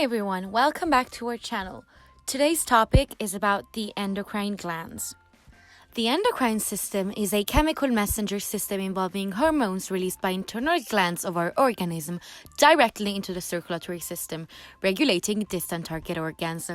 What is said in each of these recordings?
everyone, welcome back to our channel. Today's topic is about the endocrine glands. The endocrine system is a chemical messenger system involving hormones released by internal glands of our organism directly into the circulatory system, regulating distant target organs.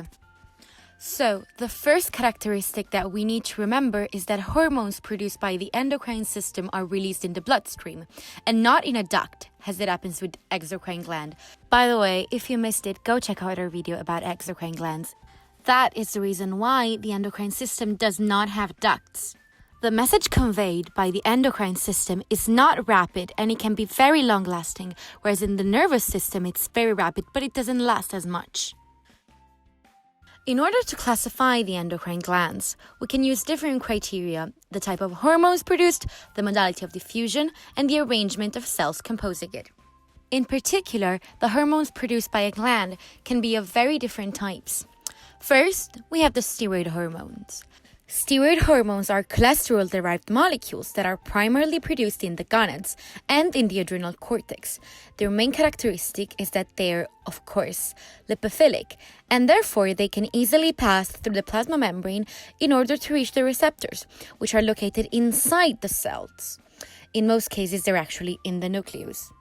So, the first characteristic that we need to remember is that hormones produced by the endocrine system are released in the bloodstream and not in a duct, as it happens with exocrine gland. By the way, if you missed it, go check out our video about exocrine glands. That is the reason why the endocrine system does not have ducts. The message conveyed by the endocrine system is not rapid and it can be very long-lasting, whereas in the nervous system it's very rapid but it doesn't last as much. In order to classify the endocrine glands, we can use different criteria: the type of hormones produced, the modality of diffusion, and the arrangement of cells composing it. In particular, the hormones produced by a gland can be of very different types. First, we have the steroid hormones. Steroid hormones are cholesterol-derived molecules that are primarily produced in the gonads and in the adrenal cortex. Their main characteristic is that they're, of course, lipophilic, and therefore they can easily pass through the plasma membrane in order to reach the receptors, which are located inside the cells. In most cases, they're actually in the nucleus.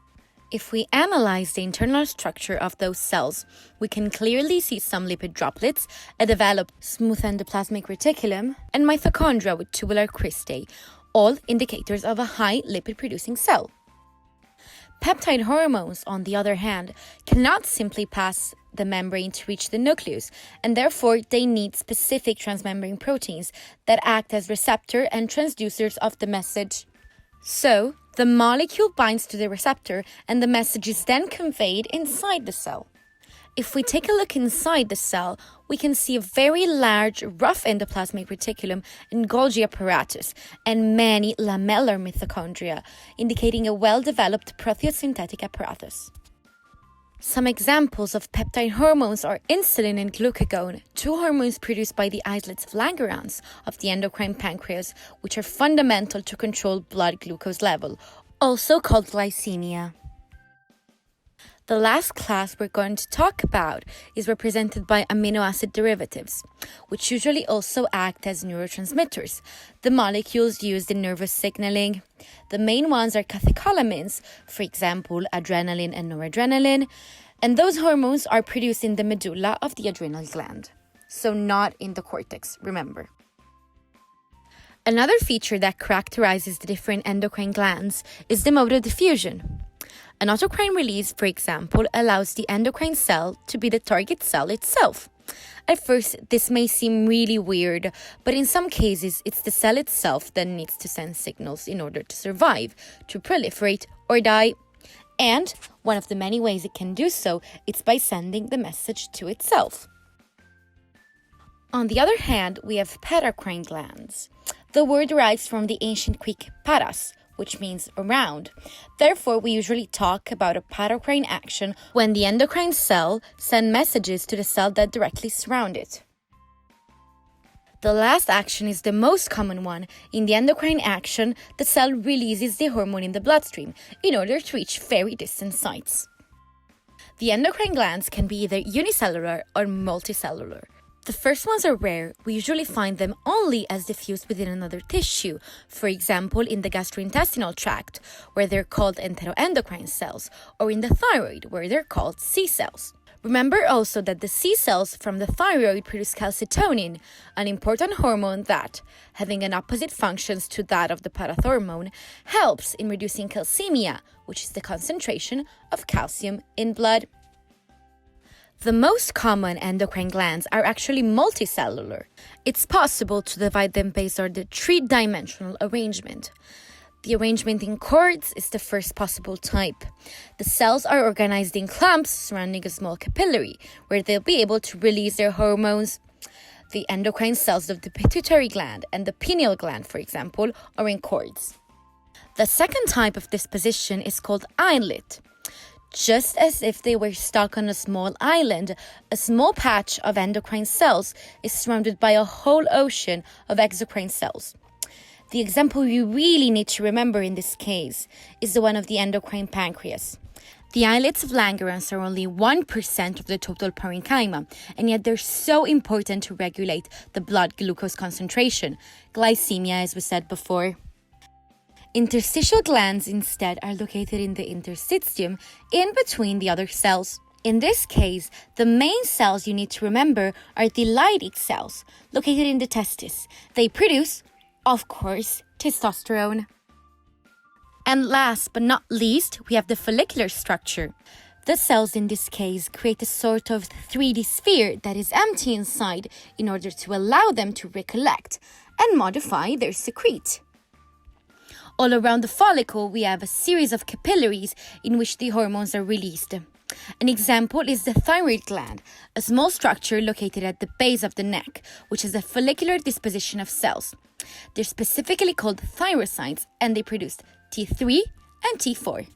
If we analyze the internal structure of those cells, we can clearly see some lipid droplets, a developed smooth endoplasmic reticulum, and mitochondria with tubular cristae, all indicators of a high lipid-producing cell. Peptide hormones, on the other hand, cannot simply pass the membrane to reach the nucleus, and therefore they need specific transmembrane proteins that act as receptor and transducers of the message. So, the molecule binds to the receptor and the message is then conveyed inside the cell. If we take a look inside the cell, we can see a very large, rough endoplasmic reticulum and Golgi apparatus and many lamellar mitochondria, indicating a well-developed proteosynthetic apparatus. Some examples of peptide hormones are insulin and glucagon, two hormones produced by the islets of Langerhans of the endocrine pancreas, which are fundamental to control blood glucose level, also called glycemia. The last class we're going to talk about is represented by amino acid derivatives, which usually also act as neurotransmitters, the molecules used in nervous signaling. The main ones are catecholamines, for example, adrenaline and noradrenaline, and those hormones are produced in the medulla of the adrenal gland, so not in the cortex, remember. Another feature that characterizes the different endocrine glands is the mode of diffusion. An autocrine release, for example, allows the endocrine cell to be the target cell itself. At first, this may seem really weird, but in some cases, it's the cell itself that needs to send signals in order to survive, to proliferate, or die. And one of the many ways it can do so is by sending the message to itself. On the other hand, we have paracrine glands. The word derives from the ancient Greek paras, which means around. Therefore, we usually talk about a paracrine action when the endocrine cell sends messages to the cell that directly surround it. The last action is the most common one. In the endocrine action, the cell releases the hormone in the bloodstream in order to reach very distant sites. The endocrine glands can be either unicellular or multicellular. The first ones are rare. We usually find them only as diffused within another tissue, for example in the gastrointestinal tract, where they're called enteroendocrine cells, or in the thyroid, where they're called C cells. Remember also that the C cells from the thyroid produce calcitonin, an important hormone that, having an opposite functions to that of the parathormone, helps in reducing calcemia, which is the concentration of calcium in blood. The most common endocrine glands are actually multicellular. It's possible to divide them based on the three-dimensional arrangement. The arrangement in cords is the first possible type. The cells are organized in clumps surrounding a small capillary, where they'll be able to release their hormones. The endocrine cells of the pituitary gland and the pineal gland, for example, are in cords. The second type of disposition is called islet. Just as if they were stuck on a small island, a small patch of endocrine cells is surrounded by a whole ocean of exocrine cells. The example you really need to remember in this case is the one of the endocrine pancreas. The islets of Langerhans are only 1% of the total parenchyma, and yet they're so important to regulate the blood glucose concentration, glycemia, as we said before. Interstitial glands instead are located in the interstitium in between the other cells. In this case, the main cells you need to remember are the Leydig cells, located in the testis. They produce, of course, testosterone. And last but not least, we have the follicular structure. The cells in this case create a sort of 3D sphere that is empty inside in order to allow them to recollect and modify their secrete. All around the follicle, we have a series of capillaries in which the hormones are released. An example is the thyroid gland, a small structure located at the base of the neck, which is a follicular disposition of cells. They're specifically called thyrocytes, and they produce T3 and T4.